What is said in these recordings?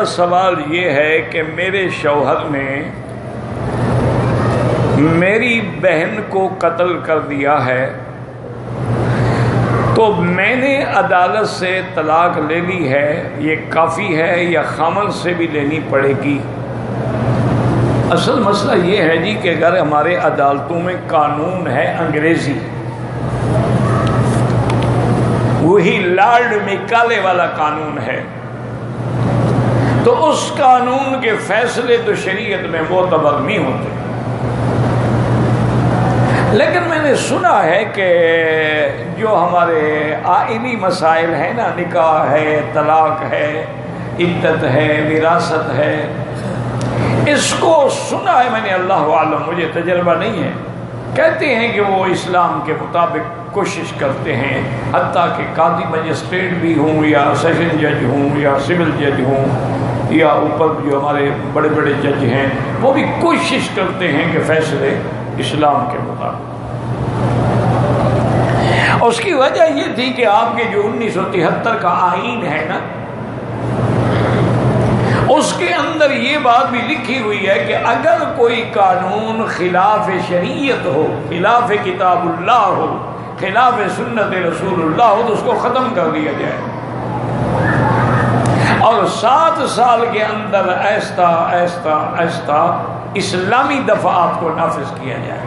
میرا سوال یہ ہے کہ میرے شوہر نے میری بہن کو قتل کر دیا ہے، تو میں نے عدالت سے طلاق لے لی ہے، یہ کافی ہے یا خامن سے بھی لینی پڑے گی؟ اصل مسئلہ یہ ہے جی کہ اگر ہمارے عدالتوں میں قانون ہے انگریزی، وہی لارڈ میکالے والا قانون ہے، تو اس قانون کے فیصلے تو شریعت میں معتبر نہیں ہوتے۔ لیکن میں نے سنا ہے کہ جو ہمارے آئینی مسائل ہیں نا، نکاح ہے، طلاق ہے، عدت ہے، وراثت ہے، اس کو سنا ہے میں نے، اللہ عالم مجھے تجربہ نہیں ہے، کہتے ہیں کہ وہ اسلام کے مطابق کوشش کرتے ہیں، حتیٰ کہ قاضی مجسٹریٹ بھی ہوں یا سیشن جج ہوں یا سول جج ہوں یا اوپر جو ہمارے بڑے بڑے جج ہیں، وہ بھی کوشش کرتے ہیں کہ فیصلے اسلام کے مطابق۔ اس کی وجہ یہ تھی کہ آپ کے جو 1973 کا آئین ہے نا، اس کے اندر یہ بات بھی لکھی ہوئی ہے کہ اگر کوئی قانون خلاف شریعت ہو، خلاف کتاب اللہ ہو، خلاف سنت رسول اللہ ہو، تو اس کو ختم کر دیا جائے، اور 7 سال کے اندر آہستہ آہستہ آہستہ اسلامی دفعات کو نافذ کیا جائے۔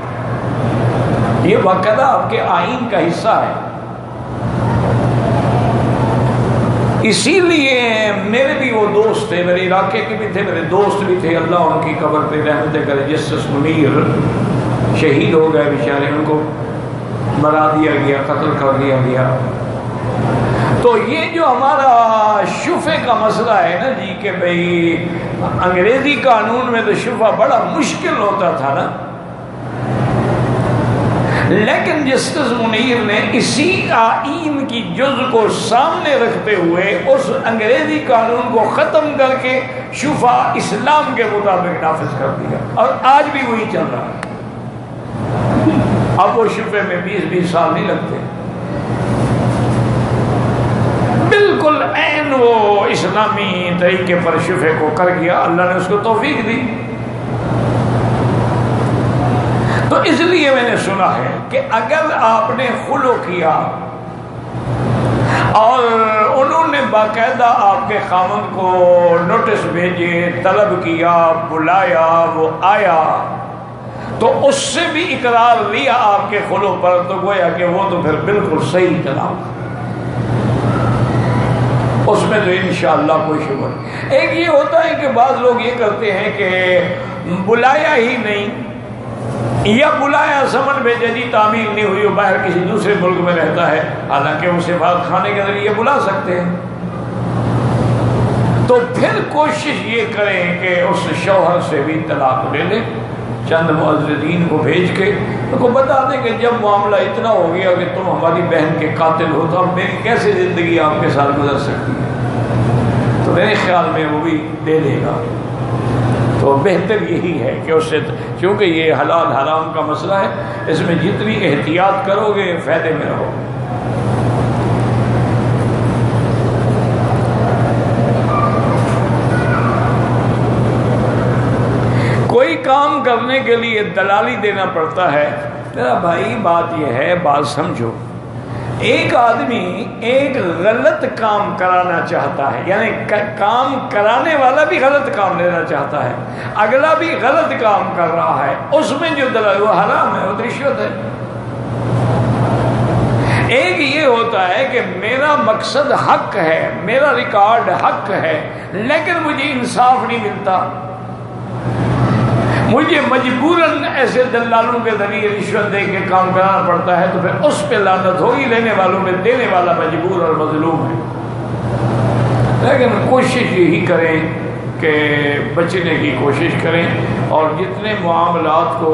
یہ باقاعدہ آپ کے آئین کا حصہ ہے۔ اسی لیے میرے بھی وہ دوست تھے، میرے علاقے کے بھی تھے، میرے دوست بھی تھے، اللہ ان کی قبر پہ رحمت کرے، جسٹس منیر شہید ہو گئے بیچارے، ان کو مرا دیا گیا، قتل کر دیا گیا۔ تو یہ جو ہمارا شفع کا مسئلہ ہے نا جی کہ بھئی انگریزی قانون میں تو شفع بڑا مشکل ہوتا تھا نا، لیکن جسٹس منیر نے اسی آئین کی جز کو سامنے رکھتے ہوئے اس انگریزی قانون کو ختم کر کے شفع اسلام کے مطابق نافذ کر دیا، اور آج بھی وہی چل رہا ہے۔ اب وہ شفع میں 20 سال نہیں لگتے، بالکل عین وہ اسلامی طریقے پر شفع کو کر گیا، اللہ نے اس کو توفیق دی۔ تو اس لیے میں نے سنا ہے کہ اگر آپ نے خلو کیا اور انہوں نے باقاعدہ آپ کے خاوند کو نوٹس بھیجے، طلب کیا، بلایا، وہ آیا، تو اس سے بھی اقرار لیا آپ کے خلو پر، تو گویا کہ وہ تو پھر بالکل صحیح طلاق، اس میں تو انشاءاللہ کوئی شبہ نہیں۔ ایک یہ ہوتا ہے کہ بعض لوگ یہ کرتے ہیں کہ بلایا ہی نہیں، یا بلایا سمن بھیجا جی تعمیل نہیں ہوئی، وہ باہر کسی دوسرے ملک میں رہتا ہے، حالانکہ وہ سفارت خانے کے ذریعے بلا سکتے ہیں، تو پھر کوشش یہ کریں کہ اس شوہر سے بھی طلاق لے لیں، چند معززین کو بھیج کے ان کو بتا دیں کہ جب معاملہ اتنا ہو گیا کہ تم ہماری بہن کے قاتل ہو، تو اب میری کیسے زندگی آپ کے ساتھ گزر سکتی ہے، تو میرے خیال میں وہ بھی دے دے گا۔ تو بہتر یہی ہے کہ اس سے، کیونکہ یہ حلال حرام کا مسئلہ ہے، اس میں جتنی احتیاط کرو گے فائدے میں رہو۔ کوئی کام کرنے کے لیے دلالی دینا پڑتا ہے، میرا بھائی بات یہ ہے، بات سمجھو، ایک آدمی ایک غلط کام کرانا چاہتا ہے، یعنی کام کرانے والا بھی غلط کام لینا چاہتا ہے، اگلا بھی غلط کام کر رہا ہے، اس میں جو دلالی وہ حرام ہے، وہ رشوت ہے۔ ایک یہ ہوتا ہے کہ میرا مقصد حق ہے، میرا ریکارڈ حق ہے، لیکن مجھے انصاف نہیں ملتا، مجھے مجبوراً ایسے دلالوں کے ذریعے رشوت دے کے کام کرانا پڑتا ہے، تو پھر اس پہ لعنت ہوگی، لینے والوں میں دینے والا مجبور اور مظلوم ہے۔ لیکن کوشش یہی کریں کہ بچنے کی کوشش کریں، اور جتنے معاملات کو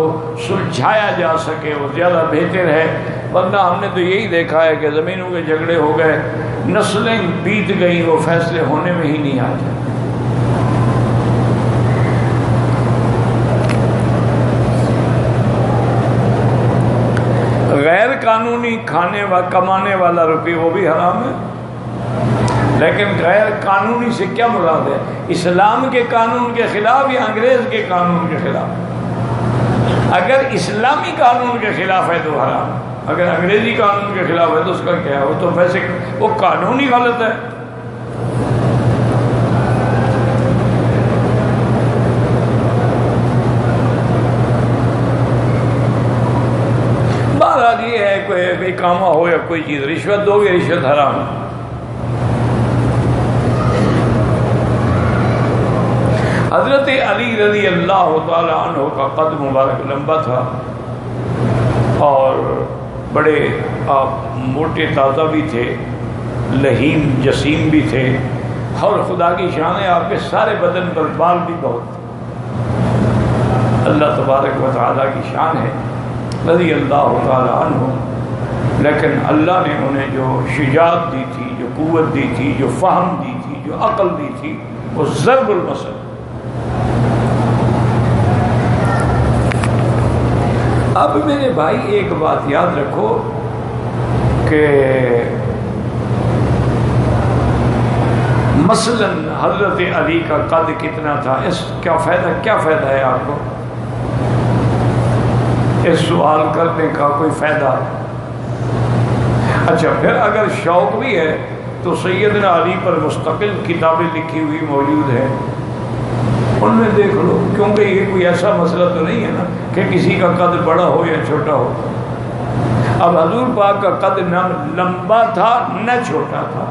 سلجھایا جا سکے وہ زیادہ بہتر ہے، ورنہ ہم نے تو یہی دیکھا ہے کہ زمینوں کے جھگڑے ہو گئے، نسلیں بیت گئیں، وہ فیصلے ہونے میں ہی نہیں آتے۔ غیر قانونی کھانے و کمانے والا روپی وہ بھی حرام ہے۔ لیکن غیر قانونی سے کیا مراد ہے؟ اسلام کے قانون کے خلاف یا انگریز کے قانون کے خلاف؟ اگر اسلامی قانون کے خلاف ہے تو حرام، اگر انگریزی قانون کے خلاف ہے تو اس کا کیا ہے؟ وہ تو ویسے وہ قانون ہی غلط ہے۔ بہرحال یہ ہے کوئی کامہ ہو یا کوئی چیز، رشوت دو گے رشوت حرام ہے۔ حضرت علی رضی اللہ تعالی عنہ کا قد مبارک لمبا تھا اور بڑے موٹے تازہ بھی تھے، لہیم جسیم بھی تھے، اور خدا کی شان ہے آپ کے سارے بدن پر بال بھی بہت تھے۔ اللہ تبارک و تعالیٰ کی شان ہے رضی اللہ تعالی عنہ، لیکن اللہ نے انہیں جو شجاعت دی تھی، جو قوت دی تھی، جو فہم دی تھی، جو عقل دی تھی، وہ ضرب المثل۔ اب میرے بھائی ایک بات یاد رکھو کہ مثلا حضرت علی کا قد کتنا تھا، اس کیا فائدہ ہے آپ کو اس سوال کرنے کا؟ کوئی فائدہ؟ اچھا پھر اگر شوق بھی ہے تو سیدنا علی پر مستقل کتابیں لکھی ہوئی موجود ہیں، ان میں دیکھ لو، کیونکہ یہ کوئی ایسا مسئلہ تو نہیں ہے نا کہ کسی کا قد بڑا ہو یا چھوٹا ہو۔ اب حضور پاک کا قد نہ لمبا تھا نہ چھوٹا تھا،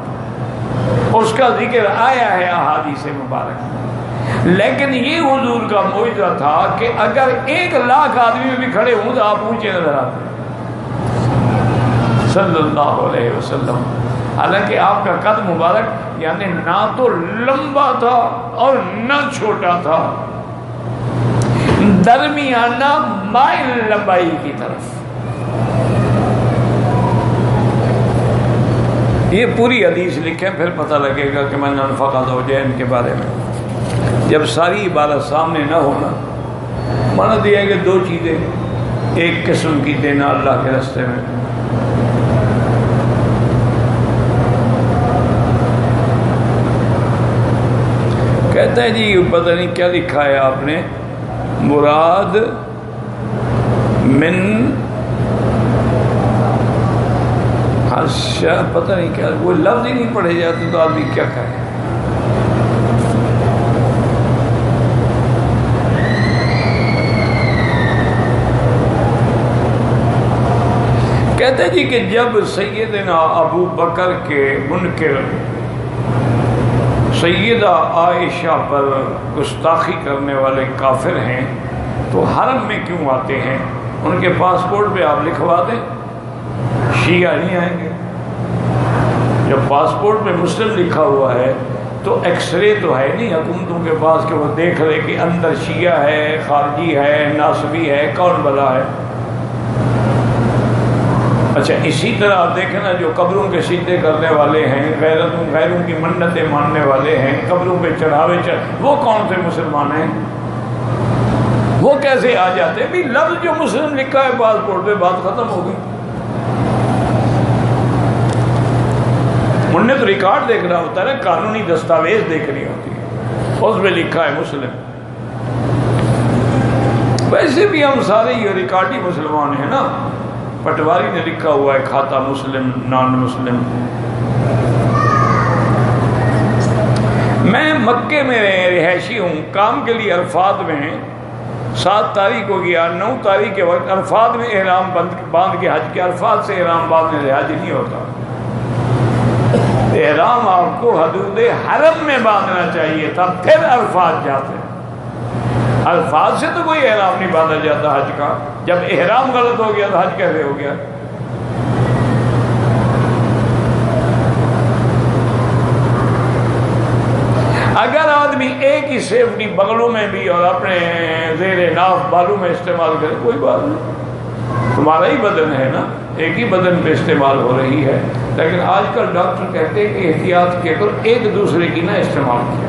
اس کا ذکر آیا ہے احادیث مبارک، لیکن یہ حضور کا معجزہ تھا کہ اگر 1,00,000 آدمی بھی کھڑے ہوں تو آپ اونچے نظر آتے صلی اللہ علیہ وسلم۔ حالانکہ آپ کا قد مبارک یعنی نہ تو لمبا تھا اور نہ چھوٹا تھا، درمیانہ مائل لمبائی کی طرف۔ یہ پوری حدیث لکھیں پھر پتہ لگے گا کہ میں نے انفقہ زوجین کے بارے میں جب ساری عبادت سامنے نہ ہونا، مانا دیا کہ 2 چیزیں ایک قسم کی دینا اللہ کے راستے میں۔ کہتا ہے جی پتہ نہیں کیا لکھا ہے آپ نے، مراد من پتہ نہیں کیا، وہ لفظ ہی نہیں پڑھے جاتے تو آدمی کیا کہے۔ کہتے جی کہ جب سیدنا ابو بکر کے منکر سیدہ عائشہ پر گستاخی کرنے والے کافر ہیں تو حرم میں کیوں آتے ہیں؟ ان کے پاسپورٹ پہ آپ لکھوا دیں، شیعہ نہیں آئیں گے۔ جب پاسپورٹ پہ مسلم لکھا ہوا ہے تو ایکس رے تو ہے نہیں حکومتوں کے پاس کہ وہ دیکھ لے کہ اندر شیعہ ہے، خارجی ہے، ناصبی ہے، کون بلا ہے۔ اچھا اسی طرح آپ دیکھیں نا جو قبروں کے سجدے کرنے والے ہیں، غیروں کی منتیں ماننے والے ہیں، قبروں پہ چڑھاوے وہ کون سے مسلمان ہیں؟ وہ کیسے آ جاتے ہیں؟ بھی لفظ جو مسلم لکھا ہے پاسپورٹ پہ، بات ختم ہو گئی۔ انہوں نے تو ریکارڈ دیکھنا ہوتا ہے نا، قانونی دستاویز دیکھنی ہوتی ہے، اس میں لکھا ہے مسلم۔ ویسے بھی ہم سارے یہ ریکارڈی مسلمان ہیں نا، پٹواری نے لکھا ہوا ہے کھاتا مسلم نان مسلم۔ میں مکے میں رہائشی ہوں، کام کے لیے عرفات میں 7 تاریخ کو گیا، 9 تاریخ کے وقت عرفات میں احرام باندھ کے حج کیا۔ عرفات سے احرام باندھنے حج نہیں ہوتا، احرام آپ کو حدود حرم میں باندھنا چاہیے تھا، پھر عرفات جاتے۔ عرفات سے تو کوئی احرام نہیں باندھا جاتا حج کا، جب احرام غلط ہو گیا تو حج کیسے ہو گیا؟ اگر آدمی ایک ہی سیفٹی بغلوں میں بھی اور اپنے زیر ناف بالوں میں استعمال کرے کوئی بات نہیں، تمہارا ہی بدن ہے نا، ایک ہی بدن پہ استعمال ہو رہی ہے۔ لیکن آج کل ڈاکٹر کہتے ہیں کہ احتیاط کے کر ایک دوسرے کی نہ استعمال کیا۔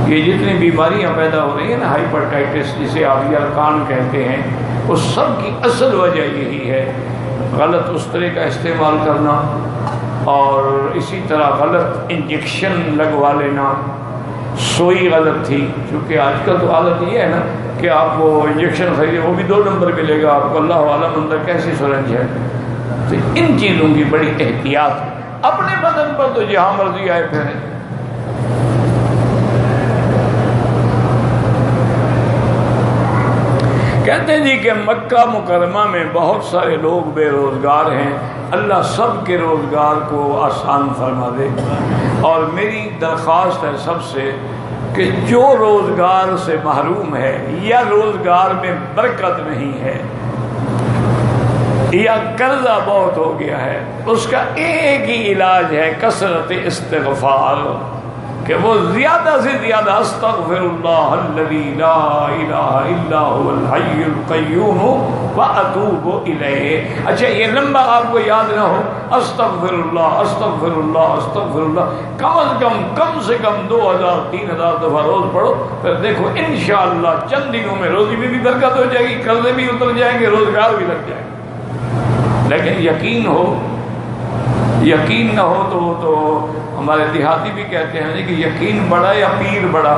یہ جتنی بیماریاں پیدا ہو رہی ہیں نا، ہائپرٹائٹس جسے آپ یرقان کہتے ہیں، اس سب کی اصل وجہ یہی ہے، غلط استرے کا استعمال کرنا، اور اسی طرح غلط انجیکشن لگوا لینا، سوئی غلط تھی، چونکہ آج کل تو حالت یہ ہے نا کہ آپ وہ انجیکشن خریدے وہ بھی 2 نمبر ملے گا آپ کو، اللہ عالم اندر کیسی سرنج ہے۔ تو ان چیزوں کی بڑی احتیاط، اپنے بدن پر تو جہاں مرضی آئے پھرے۔ کہتے ہیں جی کہ مکہ مکرمہ میں بہت سارے لوگ بے روزگار ہیں، اللہ سب کے روزگار کو آسان فرما دے، اور میری درخواست ہے سب سے کہ جو روزگار سے محروم ہے یا روزگار میں برکت نہیں ہے یا قرضہ بہت ہو گیا ہے، اس کا ایک ہی علاج ہے کثرت استغفار، کہ وہ زیادہ سے زیادہ استغفر اللہ الذی لا الہ الا هو الحی القیوم واتوب الیہ۔ اچھا یہ لمبا آپ کو یاد نہ ہو، استغفر اللہ استغفر اللہ استغفر اللہ، کم سے کم 2000-3000 دفعہ روز پڑھو، پھر دیکھو انشاءاللہ چند دنوں میں روزی میں بھی برکت ہو جائے گی، قرضے بھی اتر جائیں گے، روزگار بھی لگ جائے گا۔ لیکن یقین نہ ہو تو ہمارے دیہاتی بھی کہتے ہیں کہ یقین بڑا یا پیر بڑا،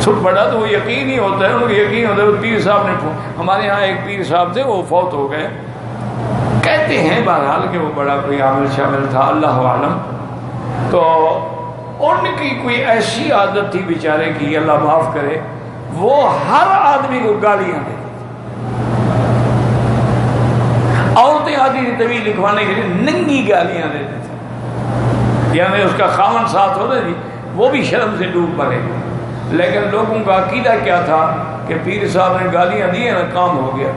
سب بڑا تو وہ یقین ہی ہوتا ہے، ان کو یقین ہوتا ہے۔ وہ پیر صاحب نے، ہمارے ہاں ایک پیر صاحب تھے وہ فوت ہو گئے، کہتے ہیں بہرحال کہ وہ بڑا کوئی عامل شامل تھا، اللہ عالم، تو ان کی کوئی ایسی عادت تھی بیچارے کی، اللہ معاف کرے، وہ ہر آدمی کو گالیاں دیتے، عورتیں آتی تھی طویل لکھوانے کے لیے ننگی گالیاں دیتے تھے، یعنی اس کا خاوند ساتھ ہوتا جی وہ بھی شرم سے ڈوب پڑے، لیکن لوگوں کا عقیدہ کیا تھا کہ پیر صاحب نے گالیاں دی ہیں نا کام ہو گیا۔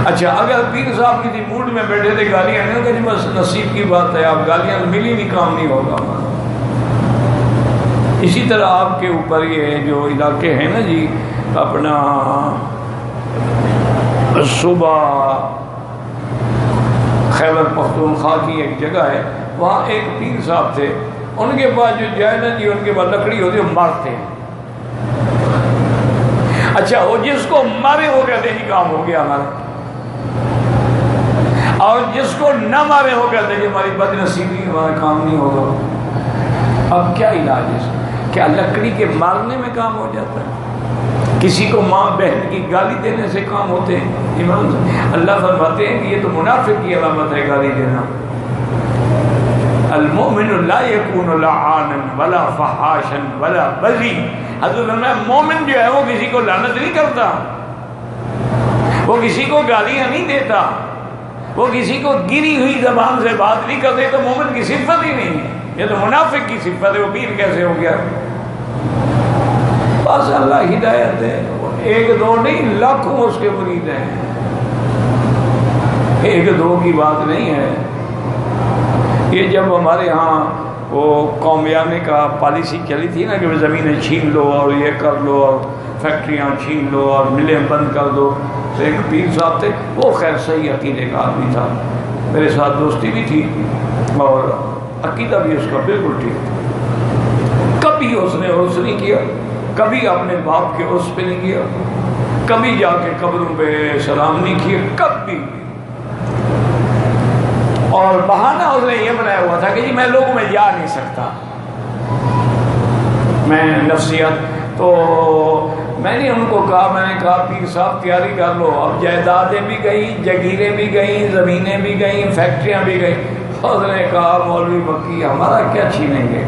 اچھا اگر پیر صاحب کسی موڈ میں بیٹھے تھے گالیاں نہیں کہ جی بس نصیب کی بات ہے، آپ گالیاں ملی نہیں کام نہیں ہوگا۔ اسی طرح آپ کے اوپر یہ جو علاقے ہیں نا جی اپنا صوبہ خیبر پختونخوا کی ایک جگہ ہے، وہاں ایک پیر صاحب تھے، ان کے پاس جو جائے نا جی ان کے پاس لکڑی ہوتی ہے مارتے ہیں۔ اچھا وہ جس کو مارے وہ کہتے ہیں جی کام ہو گیا ہمارا، اور جس کو نہ مارے وہ کہتے ہیں جی ہماری بد نصیبی ہمارا کام نہیں ہوگا۔ اب کیا علاج ہے؟ کیا لکڑی کے مارنے میں کام ہو جاتا ہے؟ کسی کو ماں بہن کی گالی دینے سے کام ہوتے ہیں؟ امام اللہ فرماتے ہیں کہ یہ تو منافق کی علامت ہے گالی دینا۔ المؤمن لا يكون لعانا ولا فحاشا ولا بذی، حضرت فرمایا مومن جو ہے وہ کسی کو لعنت نہیں کرتا، وہ کسی کو گالیاں نہیں دیتا، وہ کسی کو گری ہوئی زبان سے بات نہیں کرتے، تو مومن کی صفت ہی نہیں ہے، یہ تو منافق کی صفت ہے، وہ پیر کیسے ہو گیا؟ بس اللہ ہدایت ہے، ایک دو نہیں لاکھوں اس کے مرید ہیں، ایک دو کی بات نہیں ہے۔ یہ جب ہمارے ہاں وہ قومیانے کا پالیسی چلی تھی نا کہ زمینیں چھین لو اور یہ کر لو اور فیکٹریاں چھین لو اور ملیں بند کر دو، تو ایک پیر صاحب تھے، وہ خیر صحیح عقیدے کا آدمی تھا، میرے ساتھ دوستی بھی تھی اور عقیدہ بھی اس کا بالکل ٹھیک تھا۔ کبھی اس نے عرس نہیں کیا، کبھی اپنے باپ کے عرس پہ نہیں کیا، کبھی جا کے قبروں پہ سلام نہیں کیا، کبھی۔ اور بہانہ اس نے یہ بنایا ہوا تھا کہ جی میں لوگوں میں جا نہیں سکتا، میں نفسیات، تو میں نے ان کو کہا، میں نے کہا پیر صاحب تیاری کر لو، اب جائیدادیں بھی گئیں، جگیریں بھی گئیں، زمینیں بھی گئیں، فیکٹریاں بھی گئیں۔ اس نے کہا مولوی مکی ہمارا کیا چھینیں گے،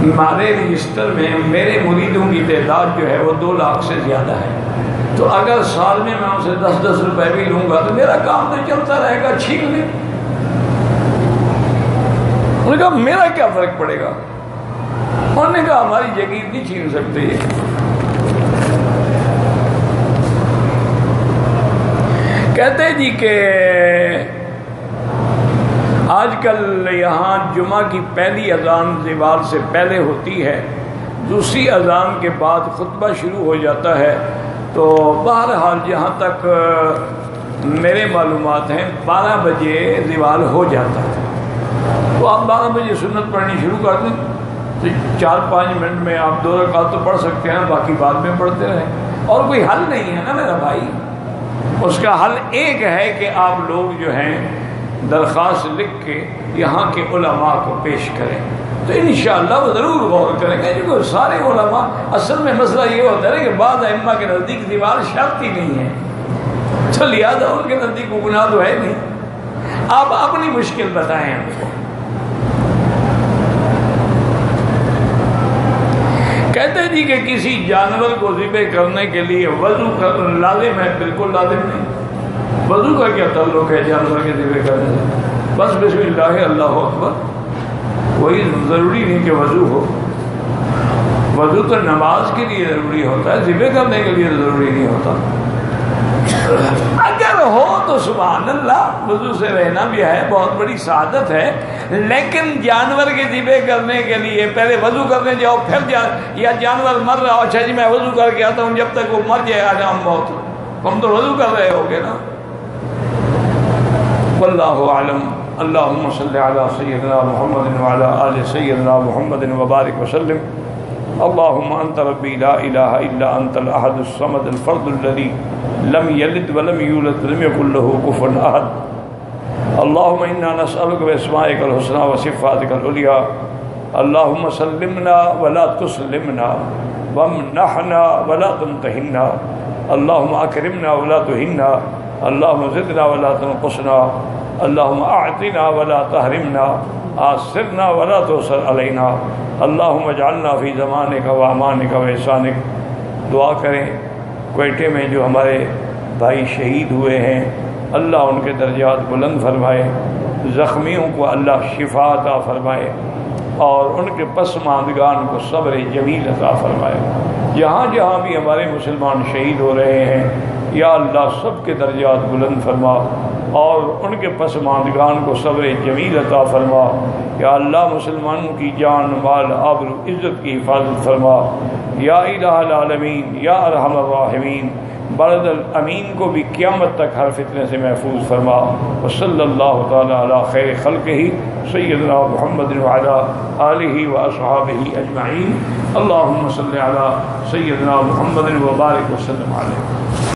ہمارے رجسٹر میں میرے مریدوں کی تعداد جو ہے وہ 2 لاکھ سے زیادہ ہے، تو اگر سال میں ان سے 10-10 روپے بھی لوں گا تو میرا کام تو چلتا رہے گا، چھین لیں۔ انہوں نے کہا میرا کیا فرق پڑے گا، انہوں نے کہا ہماری جگیر نہیں چھین سکتے یہ۔ کہتے جی کہ آج کل یہاں جمعہ کی پہلی اذان زوال سے پہلے ہوتی ہے، دوسری اذان کے بعد خطبہ شروع ہو جاتا ہے، تو بہرحال جہاں تک میرے معلومات ہیں 12 بجے زوال ہو جاتا ہے، تو آپ 12 بجے سنت پڑھنی شروع کر دیں، تو 4-5 منٹ میں آپ 2 رکعت تو پڑھ سکتے ہیں، باقی بعد میں پڑھتے رہیں، اور کوئی حل نہیں ہے نا میرا بھائی۔ اس کا حل ایک ہے کہ آپ لوگ جو ہیں درخواست لکھ کے یہاں کے علماء کو پیش کریں تو انشاءاللہ وہ ضرور غور کریں گے. کیونکہ سارے علماء اصل میں مسئلہ یہ ہوتا ہے کہ بعض ائمہ کے نزدیک دیوار شرط ہی نہیں ہے، تو لہٰذا ان کے نزدیک وہ گناہ تو ہے نہیں. آپ اپنی مشکل بتائیں ہم کو. کہتے ہیں جی کہ کسی جانور کو ذبح کرنے کے لیے وضو کرنا لازم ہے. بالکل لازم نہیں. وضو کا کیا تعلق ہے جانور کے ذبح کرنے سے؟ بس بسم اللہ اللہ اکبر، وہی ضروری نہیں کہ وضو ہو. وضو تو نماز کے لیے ضروری ہوتا ہے، ذبح کرنے کے لیے ضروری نہیں ہوتا. اگر ہو تو سبحان اللہ، وضو سے رہنا بھی ہے، بہت بڑی سعادت ہے. لیکن جانور کے ذبح کرنے کے لیے پہلے وضو کرنے جاؤ، پھر یا جانور مر رہا ہو، اچھا جی میں وضو کر کے آتا ہوں، جب تک وہ مر جائے آ جاؤں بہت، ہم تو وضو کر رہے ہوگے نا. واللہ اعلم. اللہم صلی علی سیدنا محمد وعلی آل سیدنا محمد وبارک وسلم. اللہم انت ربی لا الہ الا انت الاحد الصمد الفرد الذی لم یلد ولم یولد ولم یکن له کفوا احد. اللہم انا نسألک باسمائک الحسنى وصفاتک العلیٰ. اللہم سلمنا ولا تسلمنا وامنحنا ولا تمتحنا. اللہم اکرمنا ولا تہنا. اللہم زدنا ولا تنقصنا. اللہم اعطنا ولا تحرمنا. آثرنا ولا تؤثر علینا. اللہم اجعلنا فی زمانک و امانک و احسانک. دعا کریں کوئٹے میں جو ہمارے بھائی شہید ہوئے ہیں، اللہ ان کے درجات بلند فرمائے، زخمیوں کو اللہ شفا عطا فرمائے، اور ان کے پسماندگان کو صبر جمیل عطا فرمائے. جہاں جہاں بھی ہمارے مسلمان شہید ہو رہے ہیں، یا اللہ سب کے درجات بلند فرما، اور ان کے پسماندگان کو صبر جمیل عطا فرما. یا اللہ مسلمانوں کی جان مال آبرو عزت کی حفاظت فرما. یا الہ العالمین یا ارحم الراحمین، بلد الامین کو بھی قیامت تک ہر فتنے سے محفوظ فرما. وصلی اللہ تعالی علی خیر خلقہ سیدنا محمد وعلی آلہ واصحابہ اجمعین. اللہم صلی علی سیدنا محمد وبارک وسلم علیہ.